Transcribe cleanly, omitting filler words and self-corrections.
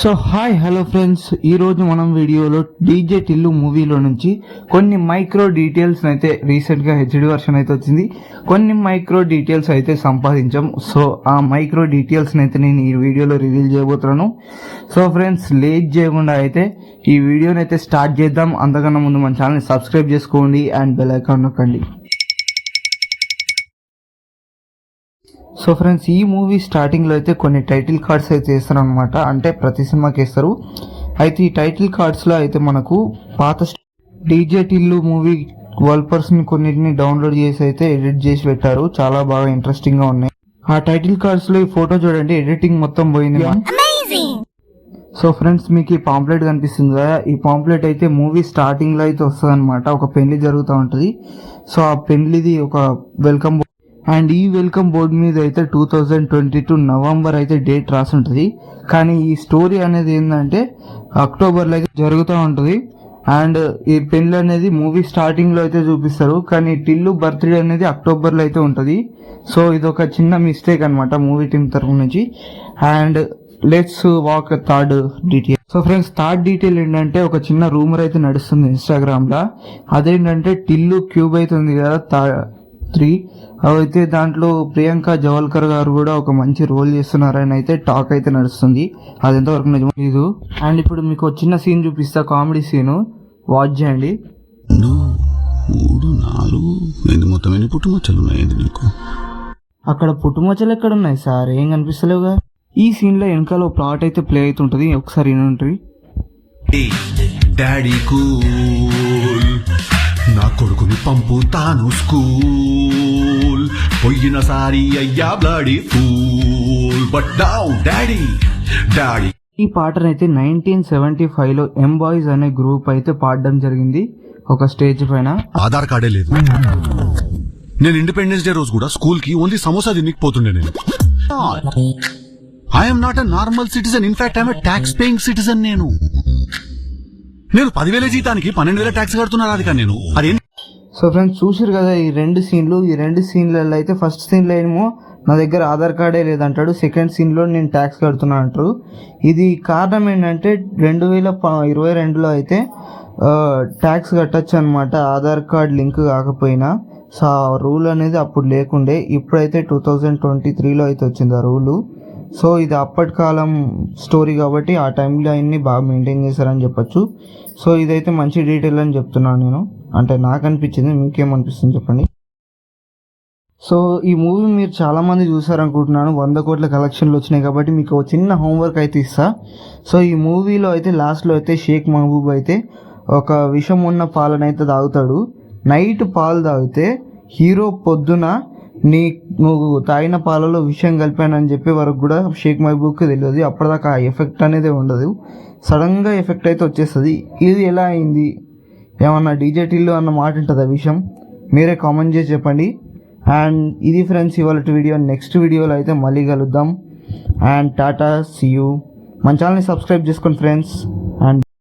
So hi hello friends, ఈరోజు మనం వీడియోలో డీజే టిల్లు మూవీలో నుంచి కొన్ని మైక్రో డీటెయిల్స్ అయితే రీసెంట్గా హెచ్డి వర్షన్ అయితే వచ్చింది. కొన్ని మైక్రో డీటెయిల్స్ అయితే సంపాదించాం. సో ఆ మైక్రో డీటెయిల్స్ని అయితే నేను ఈ వీడియోలో రివీల్ చేయబోతున్నాను. సో ఫ్రెండ్స్, లేట్ చేయకుండా అయితే ఈ వీడియోని అయితే స్టార్ట్ చేద్దాం. అంతకన్నా ముందు మన ఛానల్ని సబ్స్క్రైబ్ చేసుకోండి అండ్ బెల్ ఐకాన్ నొక్కండి. సో ఫ్రెండ్స్, ఈ మూవీ స్టార్టింగ్లో అయితే కొన్ని టైటిల్ కార్డ్స్ అయితే వేస్తారు అనమాట. అంటే ప్రతి సినిమాకి వేస్తారు. అయితే ఈ టైటిల్ కార్డ్స్లో అయితే మనకు పాత డీజే టిల్లు మూవీ వాల్పర్స్ని కొన్నిటిని డౌన్లోడ్ చేసి అయితే ఎడిట్ చేసి పెట్టారు. చాలా బాగా ఇంట్రెస్టింగ్గా ఉన్నాయి. ఆ టైటిల్ కార్డ్స్లో ఈ ఫోటో చూడండి, ఎడిటింగ్ మొత్తం పోయింది. సో ఫ్రెండ్స్, మీకు ఈ పాంప్లెట్ కనిపిస్తుంది కదా, ఈ పాంప్లెట్ అయితే మూవీ స్టార్టింగ్లో అయితే వస్తుంది అనమాట. ఒక పెళ్లి జరుగుతూ ఉంటుంది. సో ఆ పెళ్లిది ఒక వెల్కమ్ అండ్ ఈ వెల్కమ్ బోర్డు మీద అయితే 2022 నవంబర్ అయితే డేట్ రాసి ఉంటుంది. కానీ ఈ స్టోరీ అనేది ఏంటంటే అక్టోబర్లో అయితే జరుగుతూ ఉంటుంది. అండ్ ఈ పెళ్ళి అనేది మూవీ స్టార్టింగ్లో అయితే చూపిస్తారు, కానీ టిల్లు బర్త్డే అనేది అక్టోబర్లో అయితే ఉంటుంది. సో ఇది ఒక చిన్న మిస్టేక్ అనమాట మూవీ టీం తరఫు నుంచి. And let's walk third detail. So friends, third detail ఏంటంటే ఒక చిన్న రూమర్ అయితే నడుస్తుంది ఇన్స్టాగ్రామ్లో. అదేంటంటే టిల్లు క్యూబ్ అయితే ఉంది కదా 3, అయితే దాంట్లో ప్రియాంక జవల్కర్ గారు కూడా ఒక మంచి రోల్ చేస్తున్నారని అయితే టాక్ అయితే నడుస్తుంది. అది ఎంతవరకు నిజమో లేదు. అండ్ ఇప్పుడు మీకు చిన్న సీన్ చూపిస్తా, కామెడీ సీను, వాచ్ చేయండి. అక్కడ పుట్టుమచ్చలు ఎక్కడ ఉన్నాయి సార్, ఏం కనిపిస్తలేవుగా. ఈ సీన్ లో వెనకాల ప్లాట్ అయితే ప్లే అవుతుంటది, ఒకసారి వినండి. డాడీ కూల్, నా కొడుకుని పంపుతాను స్కూల్, పోయినసారి అయ్యా bloody fool, but now daddy daddy. ఈ పాటను అయితే 1975లో బాయ్స్ అనే గ్రూప్ అయితే పాడడం జరిగింది ఒక స్టేజ్ పైన. ఆధార్ కార్డే లేదు. నేను ఇండిపెండెన్స్ డే రోజు కూడా స్కూల్ కి ఓన్లీ సమోసా తినకపోతుండే. నేను I'm not a normal citizen, in fact I'm a tax paying citizen. నేను 10,000 జీతానికి 12,000 ట్యాక్స్ కడుతున్నా రాధిక నేను. అదేం? సో ఫ్రెండ్స్, చూసారు కదా ఈ రెండు సీన్లలో అయితే ఫస్ట్ సీన్లో ఏమో నా దగ్గర ఆధార్ కార్డే లేదంటాడు, సెకండ్ సీన్లో నేను ట్యాక్స్ కడుతున్నా అంటారు. ఇది కారణం ఏంటంటే 2022లో అయితే ట్యాక్స్ కట్టచ్చు అనమాట ఆధార్ కార్డ్ లింక్ కాకపోయినా. సో ఆ రూల్ అనేది అప్పుడు లేకుండే, ఇప్పుడైతే 2023లో అయితే వచ్చింది ఆ రూలు. సో ఇది అప్పటి కాలం స్టోరీ కాబట్టి ఆ టైంలో అన్ని బాగా మెయింటైన్ చేశారని చెప్పొచ్చు. సో ఇదైతే మంచి డీటెయిల్ అని చెప్తున్నాను నేను, అంటే నాకు అనిపించింది. మీకేమనిపిస్తుంది చెప్పండి. సో ఈ మూవీ మీరు చాలామంది చూసారనుకుంటున్నాను. 100 కోట్ల కలెక్షన్లు వచ్చినాయి కాబట్టి మీకు ఒక చిన్న హోంవర్క్ అయితే ఇస్తా. సో ఈ మూవీలో అయితే లాస్ట్లో అయితే షేక్ మహబూబ్ అయితే ఒక విషం ఉన్న పాలనైతే తాగుతాడు. నైట్ పాలు తాగితే హీరో పొద్దున నువ్వు తాగిన పాలలో విషయం కలిపానని చెప్పే వరకు కూడా షేక్ మహబూబ్కి తెలియదు. అప్పటిదాకా ఆ ఎఫెక్ట్ అనేది ఉండదు, సడన్గా ఎఫెక్ట్ అయితే వచ్చేస్తుంది. ఇది ఎలా అయింది, ఏమన్నా డీజే టిల్లు అన్న మాట ఉంటుందా విషయం? మీరే కామెంట్ చేసి చెప్పండి. అండ్ ఇది ఫ్రెండ్స్ ఇవాళ వీడియో. నెక్స్ట్ వీడియోలో అయితే మళ్ళీ కలుద్దాం. And tata, see you. మన ఛానల్ని సబ్స్క్రైబ్ చేసుకోండి ఫ్రెండ్స్.